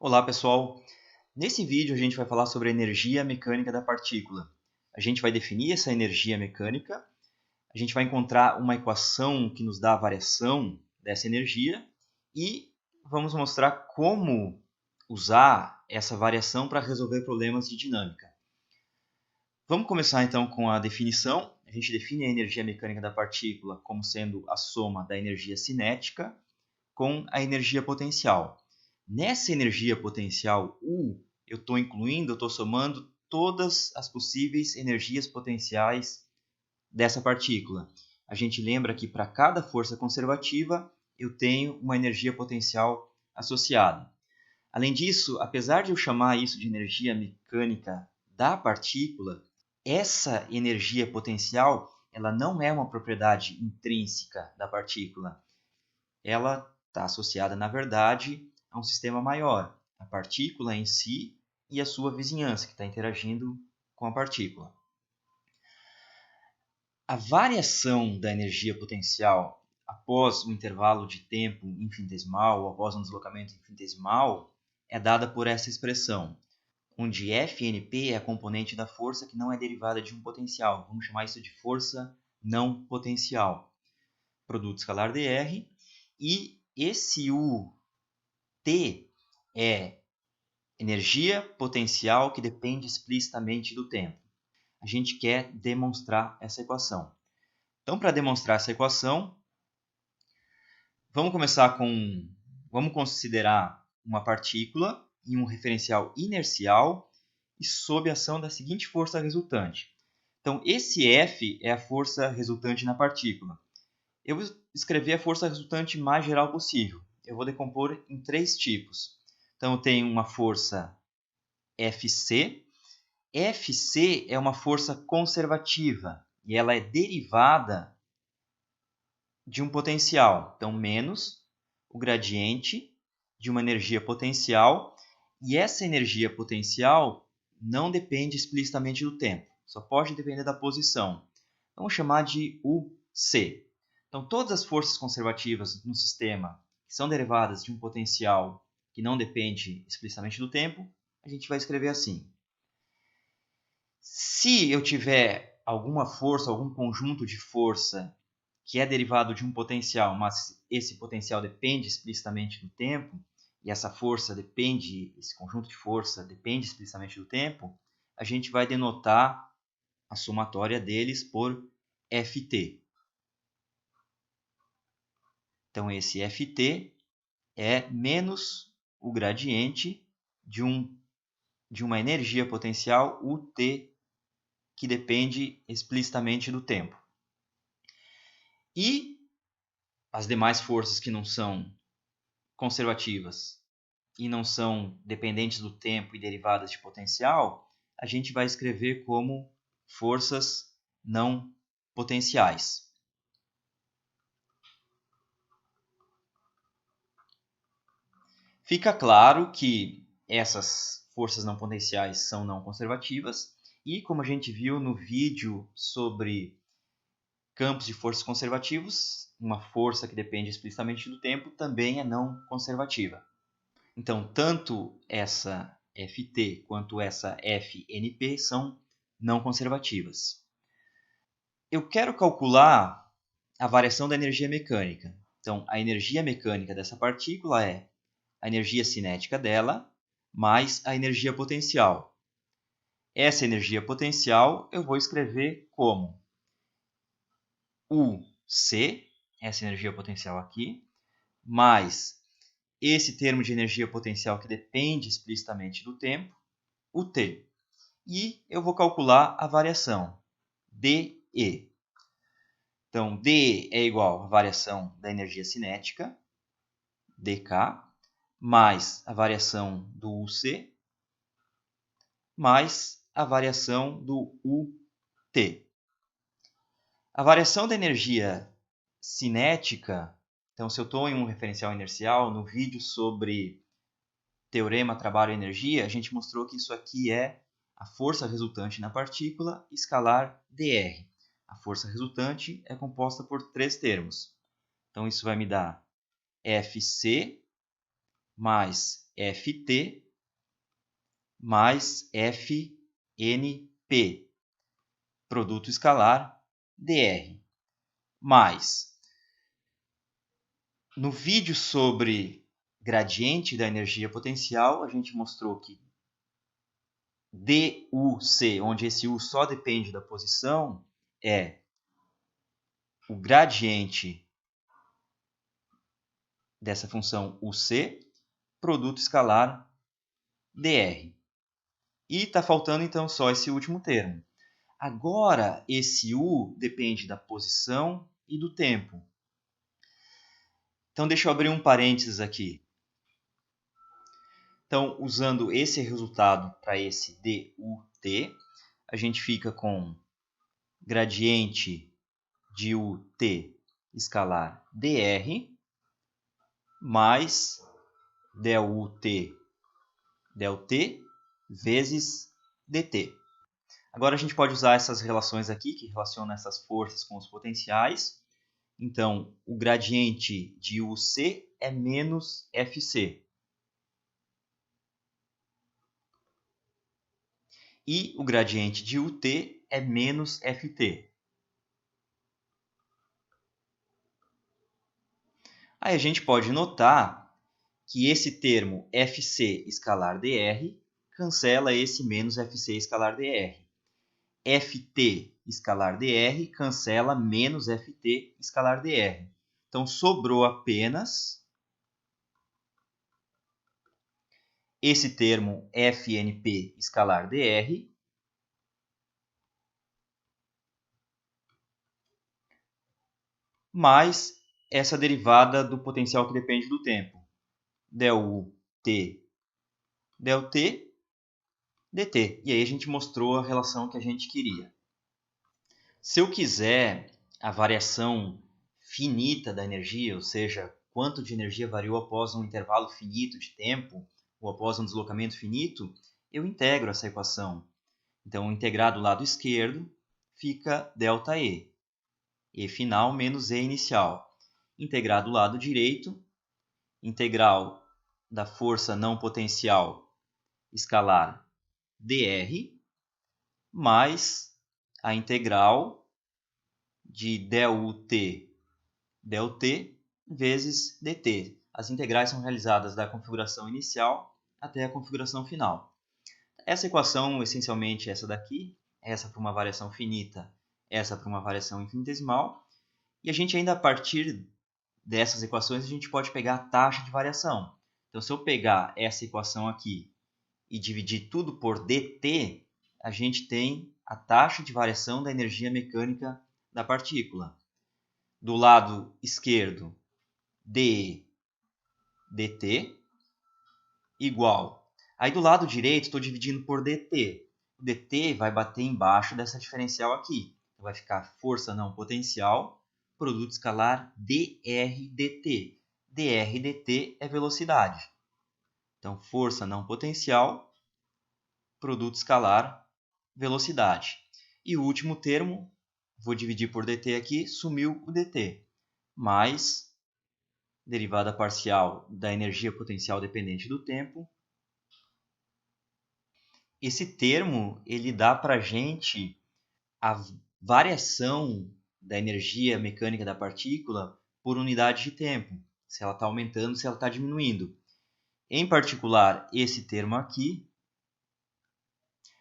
Olá, pessoal! Nesse vídeo a gente vai falar sobre a energia mecânica da partícula. A gente vai definir essa energia mecânica, a gente vai encontrar uma equação que nos dá a variação dessa energia e vamos mostrar como usar essa variação para resolver problemas de dinâmica. Vamos começar então com a definição. A gente define a energia mecânica da partícula como sendo a soma da energia cinética com a energia potencial. Nessa energia potencial U, eu estou somando todas as possíveis energias potenciais dessa partícula. A gente lembra que para cada força conservativa, eu tenho uma energia potencial associada. Além disso, apesar de eu chamar isso de energia mecânica da partícula, essa energia potencial ela não é uma propriedade intrínseca da partícula. Ela está associada, na verdade, a um sistema maior, a partícula em si e a sua vizinhança, que está interagindo com a partícula. A variação da energia potencial após um intervalo de tempo infinitesimal ou após um deslocamento infinitesimal é dada por essa expressão, onde Fnp é a componente da força que não é derivada de um potencial. Vamos chamar isso de força não potencial. Produto escalar dr e esse UT é energia potencial que depende explicitamente do tempo. A gente quer demonstrar essa equação. Então, para demonstrar essa equação, vamos considerar uma partícula em um referencial inercial e sob a ação da seguinte força resultante. Então, esse F é a força resultante na partícula. Eu vou escrever a força resultante mais geral possível. Eu vou decompor em 3 tipos. Então, eu tenho uma força Fc. Fc é uma força conservativa e ela é derivada de um potencial. Então, menos o gradiente de uma energia potencial. E essa energia potencial não depende explicitamente do tempo. Só pode depender da posição. Vamos chamar de UC. Então, todas as forças conservativas no sistema que são derivadas de um potencial que não depende explicitamente do tempo, a gente vai escrever assim. Se eu tiver alguma força, algum conjunto de força que é derivado de um potencial, mas esse potencial depende explicitamente do tempo, e essa força depende, esse conjunto de força depende explicitamente do tempo, a gente vai denotar a somatória deles por Ft. Então, esse Ft é menos o gradiente de uma energia potencial UT que depende explicitamente do tempo. E as demais forças que não são conservativas e não são dependentes do tempo e derivadas de potencial, a gente vai escrever como forças não potenciais. Fica claro que essas forças não potenciais são não conservativas e, como a gente viu no vídeo sobre campos de forças conservativos, uma força que depende explicitamente do tempo também é não conservativa. Então, tanto essa Ft quanto essa Fnp são não conservativas. Eu quero calcular a variação da energia mecânica. Então, a energia mecânica dessa partícula é a energia cinética dela mais a energia potencial. Essa energia potencial eu vou escrever como UC, essa energia potencial aqui, mais esse termo de energia potencial que depende explicitamente do tempo, UT. E eu vou calcular a variação, dE. Então, dE é igual à variação da energia cinética, dK, mais a variação do UC, mais a variação do UT. A variação da energia cinética, então se eu estou em um referencial inercial, no vídeo sobre teorema trabalho-energia, a gente mostrou que isso aqui é a força resultante na partícula escalar dr. A força resultante é composta por 3 termos. Então isso vai me dar Fc mais Ft mais Fnp, produto escalar dr. Mais, no vídeo sobre gradiente da energia potencial, a gente mostrou que DUC, onde esse U só depende da posição, é o gradiente dessa função UC, produto escalar dr. E está faltando então só esse último termo. Agora, esse U depende da posição e do tempo. Então, deixa eu abrir um parênteses aqui. Então, usando esse resultado para esse DUT, a gente fica com gradiente de UT escalar dr mais ΔUT vezes dt. Agora a gente pode usar essas relações aqui, que relacionam essas forças com os potenciais. Então, o gradiente de UC é menos FC. E o gradiente de UT é menos FT. Aí a gente pode notar que esse termo FC escalar dr cancela esse menos FC escalar dr. Ft escalar dr cancela menos Ft escalar dr. Então, sobrou apenas esse termo Fnp escalar dr mais essa derivada do potencial que depende do tempo. ΔUT ΔT dt. E aí a gente mostrou a relação que a gente queria. Se eu quiser a variação finita da energia, ou seja, quanto de energia variou após um intervalo finito de tempo, ou após um deslocamento finito, eu integro essa equação. Então, integrar do lado esquerdo fica ΔE. E final menos E inicial. Integrar do lado direito, integral da força não potencial escalar dr, mais a integral de ΔUT vezes dt. As integrais são realizadas da configuração inicial até a configuração final. Essa equação, essencialmente, essa daqui, essa para uma variação finita, essa para uma variação infinitesimal. E a gente ainda, a partir dessas equações, a gente pode pegar a taxa de variação. Então, se eu pegar essa equação aqui e dividir tudo por dt, a gente tem a taxa de variação da energia mecânica da partícula. Do lado esquerdo, dE dt igual. Aí do lado direito, estou dividindo por dt. O dt vai bater embaixo dessa diferencial aqui. Vai ficar força não potencial, produto escalar dr dt. dr dt é velocidade. Então, força não potencial, produto escalar, velocidade. E o último termo, vou dividir por dt aqui, sumiu o dt. Mais derivada parcial da energia potencial dependente do tempo. Esse termo, ele dá para a gente a variação da energia mecânica da partícula por unidade de tempo. Se ela está aumentando, se ela está diminuindo. Em particular, esse termo aqui,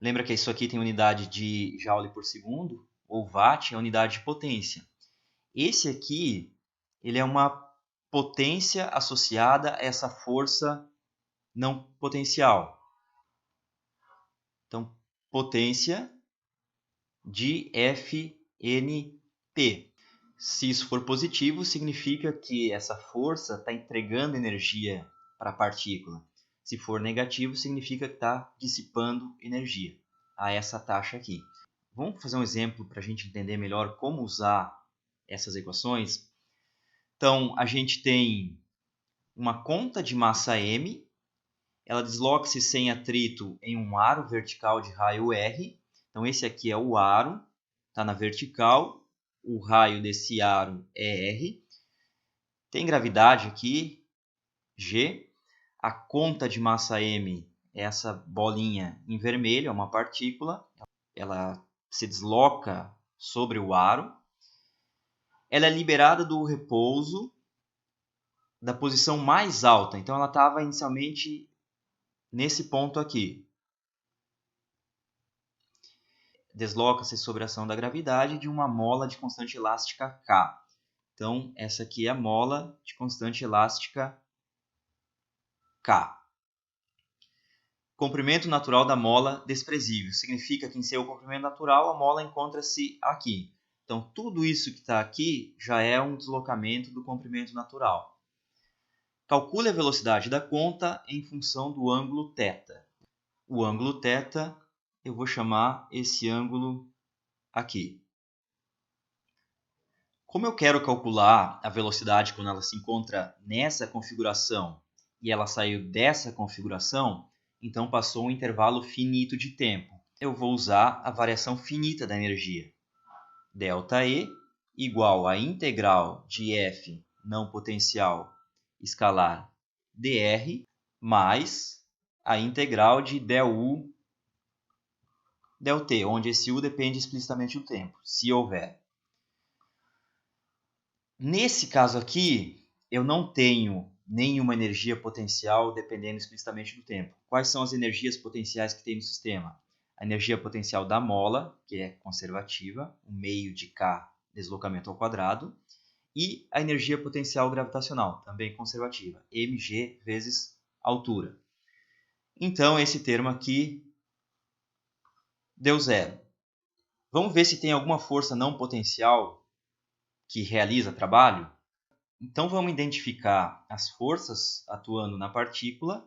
lembra que isso aqui tem unidade de joule por segundo, ou watt é a unidade de potência. Esse aqui, ele é uma potência associada a essa força não potencial. Então, potência de Fnp. Se isso for positivo, significa que essa força está entregando energia para a partícula. Se for negativo, significa que está dissipando energia a essa taxa aqui. Vamos fazer um exemplo para a gente entender melhor como usar essas equações. Então, a gente tem uma conta de massa m, ela desloca-se sem atrito em um aro vertical de raio r. Então, esse aqui é o aro, está na vertical, o raio desse aro é r. Tem gravidade aqui, g. A conta de massa m é essa bolinha em vermelho, é uma partícula. Ela se desloca sobre o aro. Ela é liberada do repouso da posição mais alta. Então, ela estava inicialmente nesse ponto aqui. Desloca-se sob a ação da gravidade de uma mola de constante elástica K. Então, essa aqui é a mola de constante elástica K. Comprimento natural da mola desprezível. Significa que em seu comprimento natural a mola encontra-se aqui. Então, tudo isso que está aqui já é um deslocamento do comprimento natural. Calcule a velocidade da conta em função do ângulo θ. O ângulo θ, eu vou chamar esse ângulo aqui. Como eu quero calcular a velocidade quando ela se encontra nessa configuração e ela saiu dessa configuração, então passou um intervalo finito de tempo. Eu vou usar a variação finita da energia. ΔE igual a integral de F não potencial escalar dr mais a integral de ΔU ΔT, onde esse U depende explicitamente do tempo, se houver. Nesse caso aqui, eu não tenho nenhuma energia potencial dependendo explicitamente do tempo. Quais são as energias potenciais que tem no sistema? A energia potencial da mola, que é conservativa, 1 meio de K deslocamento ao quadrado, e a energia potencial gravitacional, também conservativa, mg vezes altura. Então, esse termo aqui deu zero. Vamos ver se tem alguma força não potencial que realiza trabalho? Então, vamos identificar as forças atuando na partícula.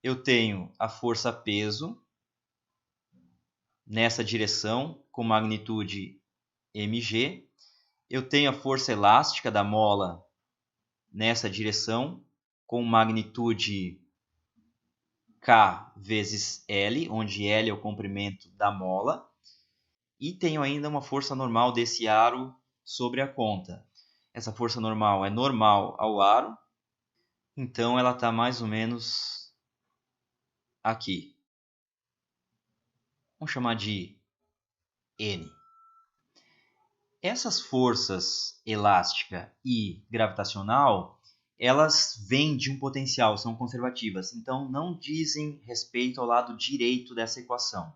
Eu tenho a força peso nessa direção com magnitude mg. Eu tenho a força elástica da mola nessa direção com magnitude K vezes L, onde L é o comprimento da mola. E tenho ainda uma força normal desse aro sobre a conta. Essa força normal é normal ao aro, então ela está mais ou menos aqui. Vamos chamar de N. Essas forças elástica e gravitacional, elas vêm de um potencial, são conservativas, então não dizem respeito ao lado direito dessa equação.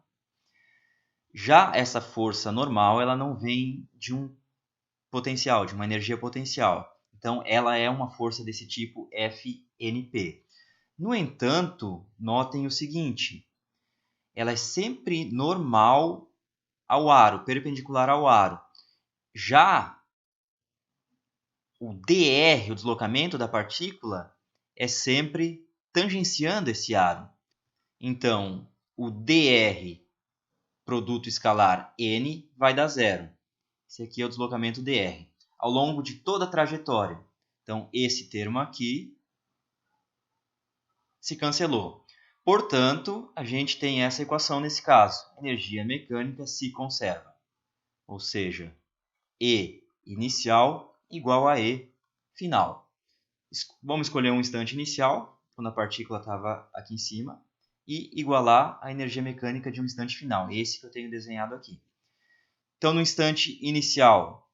Já essa força normal, ela não vem de um potencial, de uma energia potencial. Então, ela é uma força desse tipo FNP. No entanto, notem o seguinte, ela é sempre normal ao aro, perpendicular ao aro. Já o dr, o deslocamento da partícula, é sempre tangenciando esse aro. Então, o dr, produto escalar n, vai dar zero. Esse aqui é o deslocamento dr, ao longo de toda a trajetória. Então, esse termo aqui se cancelou. Portanto, a gente tem essa equação nesse caso. Energia mecânica se conserva. Ou seja, E inicial igual a E final. Vamos escolher um instante inicial, quando a partícula estava aqui em cima, e igualar a energia mecânica de um instante final, esse que eu tenho desenhado aqui. Então, no instante inicial,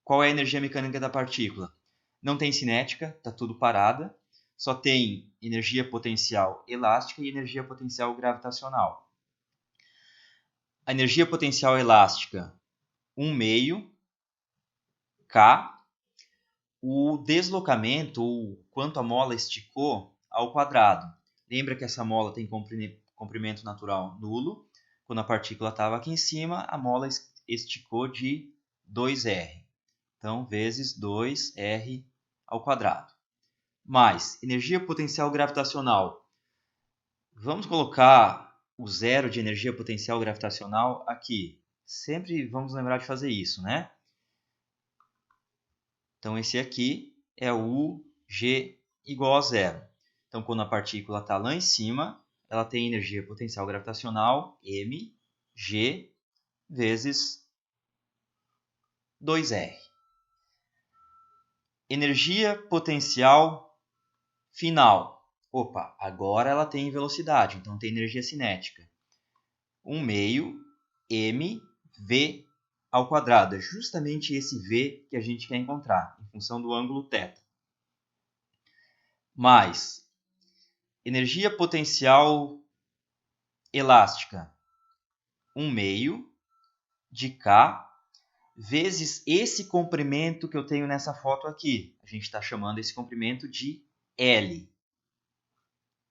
qual é a energia mecânica da partícula? Não tem cinética, está tudo parada, só tem energia potencial elástica e energia potencial gravitacional. A energia potencial elástica, 1 meio K. O deslocamento, ou quanto a mola esticou, ao quadrado. Lembra que essa mola tem comprimento natural nulo. Quando a partícula estava aqui em cima, a mola esticou de 2r. Então, vezes 2r ao quadrado. Mais energia potencial gravitacional. Vamos colocar o zero de energia potencial gravitacional aqui. Sempre vamos lembrar de fazer isso, né? Então, esse aqui é o UG igual a zero. Então, quando a partícula está lá em cima, ela tem energia potencial gravitacional mg vezes 2r. Energia potencial final. Opa, agora ela tem velocidade, então tem energia cinética. 1 meio mv ao quadrado. É justamente esse v que a gente quer encontrar, em função do ângulo θ. Mais energia potencial elástica, 1 meio de K vezes esse comprimento que eu tenho nessa foto aqui. A gente está chamando esse comprimento de L.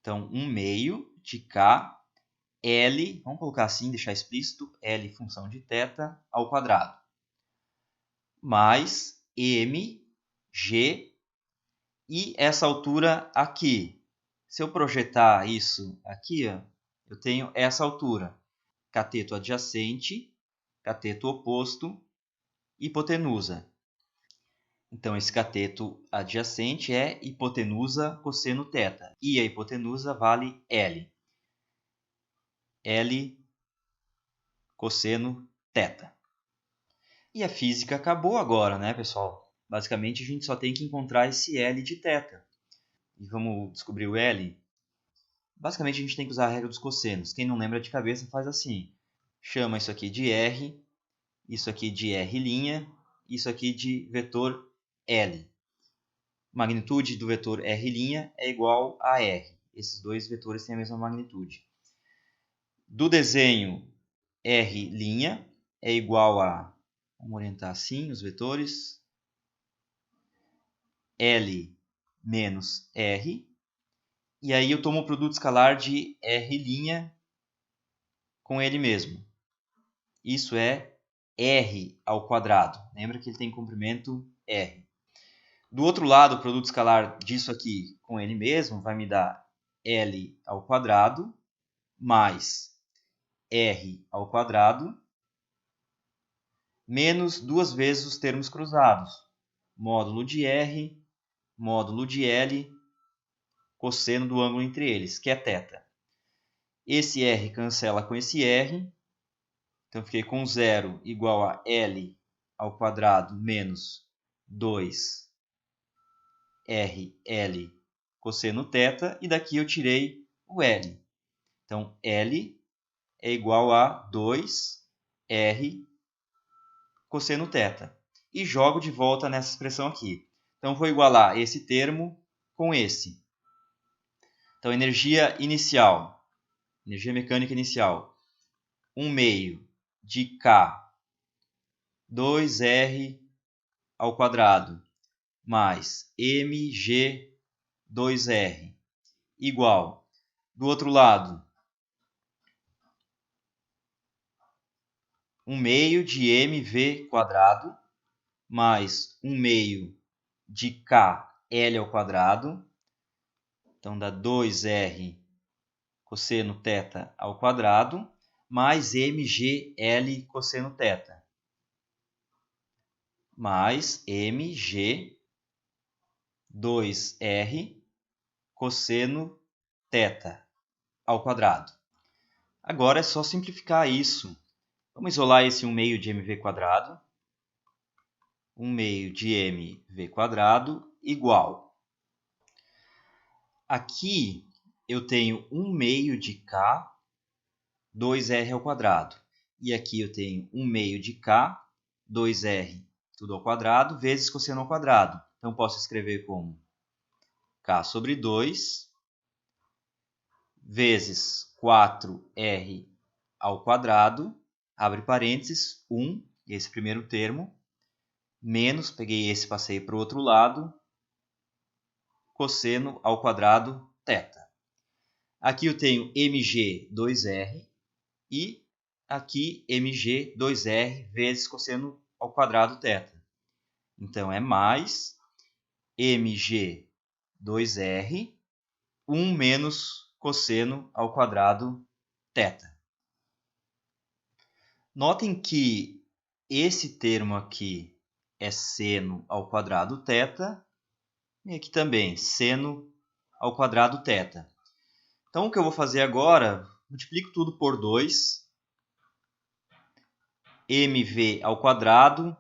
Então, 1 meio de K, L, vamos colocar assim, deixar explícito, L função de θ ao quadrado. Mais M, G, e essa altura aqui. Se eu projetar isso aqui, ó, eu tenho essa altura. Cateto adjacente, cateto oposto, hipotenusa. Então, esse cateto adjacente é hipotenusa cosseno θ. E a hipotenusa vale L. L cosseno θ. E a física acabou agora, né, pessoal? Basicamente, a gente só tem que encontrar esse L de θ. E vamos descobrir o L? Basicamente, a gente tem que usar a regra dos cossenos. Quem não lembra de cabeça, faz assim. Chama isso aqui de R, isso aqui de R', isso aqui de vetor L. Magnitude do vetor R' é igual a R. Esses dois vetores têm a mesma magnitude. Do desenho R' é igual a... Vamos orientar assim os vetores. L menos R. E aí eu tomo o produto escalar de R' com ele mesmo. Isso é R ao quadrado. Lembra que ele tem comprimento R. Do outro lado, o produto escalar disso aqui com ele mesmo vai me dar L ao quadrado mais R ao quadrado menos duas vezes os termos cruzados. Módulo de R, módulo de L, cosseno do ângulo entre eles, que é θ. Esse R cancela com esse R. Então, fiquei com 0 igual a L ao quadrado menos 2 RL cosseno θ. E daqui eu tirei o L. Então, L é igual a 2R cosseno θ. E jogo de volta nessa expressão aqui. Então, vou igualar esse termo com esse. Então, energia inicial, energia mecânica inicial, 1 meio de K 2R ao quadrado mais mg 2R igual, do outro lado, 1 meio de mv quadrado mais 1 meio de KL ao quadrado. Então, dá 2R cosseno θ ao quadrado mais mgl cosseno θ. Mais mg 2R cosseno θ ao quadrado. Agora é só simplificar isso. Vamos isolar esse 1 meio de mv quadrado. 1 meio de mv quadrado igual. Aqui eu tenho 1 meio de k, 2r ao quadrado. E aqui eu tenho 1 meio de k, 2r, tudo ao quadrado, vezes cosseno ao quadrado. Então, posso escrever como k sobre 2 vezes 4r ao quadrado, abre parênteses, 1, esse primeiro termo, menos, peguei esse e passei para o outro lado, cosseno ao quadrado θ. Aqui eu tenho mg 2r e aqui mg 2r vezes cosseno ao quadrado θ. Então, é mais mg 2r, 1 menos cosseno ao quadrado θ. Notem que esse termo aqui é seno ao quadrado θ, e aqui também, seno ao quadrado θ. Então, o que eu vou fazer agora, multiplico tudo por 2, mv ao quadrado.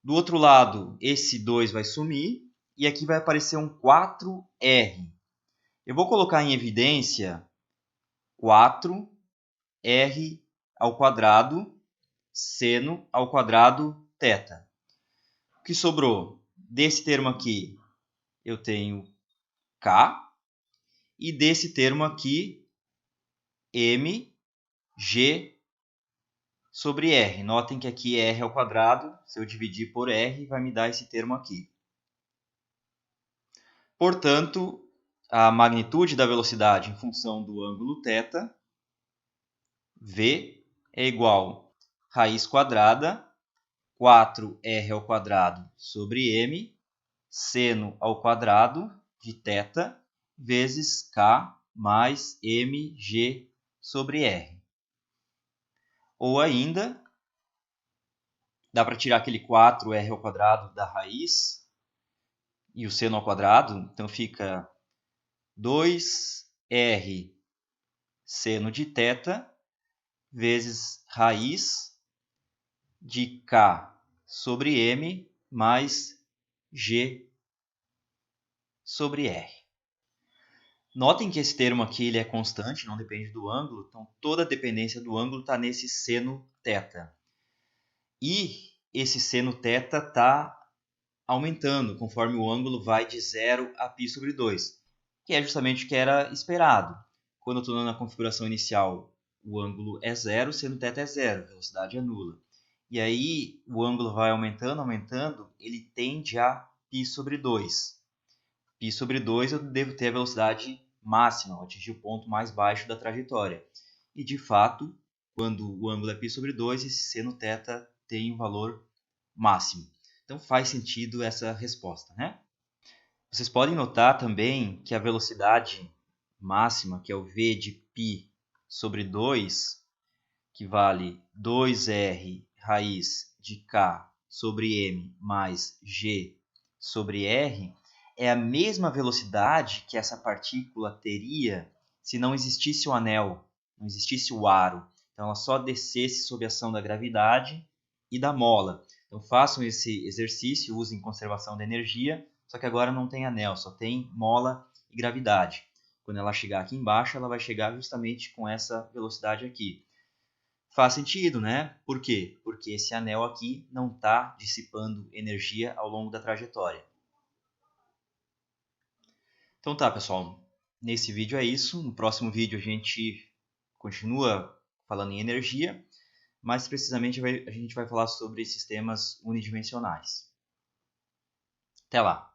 Do outro lado, esse 2 vai sumir, e aqui vai aparecer um 4r. Eu vou colocar em evidência 4r ao quadrado seno ao quadrado θ. O que sobrou? Desse termo aqui, eu tenho K. E desse termo aqui, mg sobre r. Notem que aqui é r ao quadrado. Se eu dividir por r, vai me dar esse termo aqui. Portanto, a magnitude da velocidade em função do ângulo θ, v, é igual a raiz quadrada 4r ao quadrado sobre m, seno ao quadrado de θ, vezes k mais mg sobre r. Ou ainda, dá para tirar aquele 4r ao quadrado da raiz e o seno ao quadrado, então fica 2r seno de θ vezes raiz de k sobre m mais g sobre r. Notem que esse termo aqui ele é constante, não depende do ângulo, então toda a dependência do ângulo está nesse seno θ. E esse seno θ está aumentando conforme o ângulo vai de 0 a π sobre 2, que é justamente o que era esperado. Quando eu estou na configuração inicial, o ângulo é 0, o seno θ é 0, a velocidade é nula. E aí o ângulo vai aumentando, ele tende a π sobre 2. Π sobre 2 eu devo ter a velocidade máxima, eu atingir o ponto mais baixo da trajetória. E de fato, quando o ângulo é π sobre 2, esse seno θ tem um valor máximo. Então faz sentido essa resposta, né? Vocês podem notar também que a velocidade máxima, que é o v de π sobre 2, que vale 2r raiz de k sobre m mais g sobre r, é a mesma velocidade que essa partícula teria se não existisse o anel, não existisse o aro. Então ela só descesse sob a ação da gravidade e da mola. Então façam esse exercício, usem conservação da energia, só que agora não tem anel, só tem mola e gravidade. Quando ela chegar aqui embaixo, ela vai chegar justamente com essa velocidade aqui. Faz sentido, né? Por quê? Porque esse anel aqui não está dissipando energia ao longo da trajetória. Então tá, pessoal. Nesse vídeo é isso. No próximo vídeo a gente continua falando em energia. Mais precisamente, a gente vai falar sobre sistemas unidimensionais. Até lá!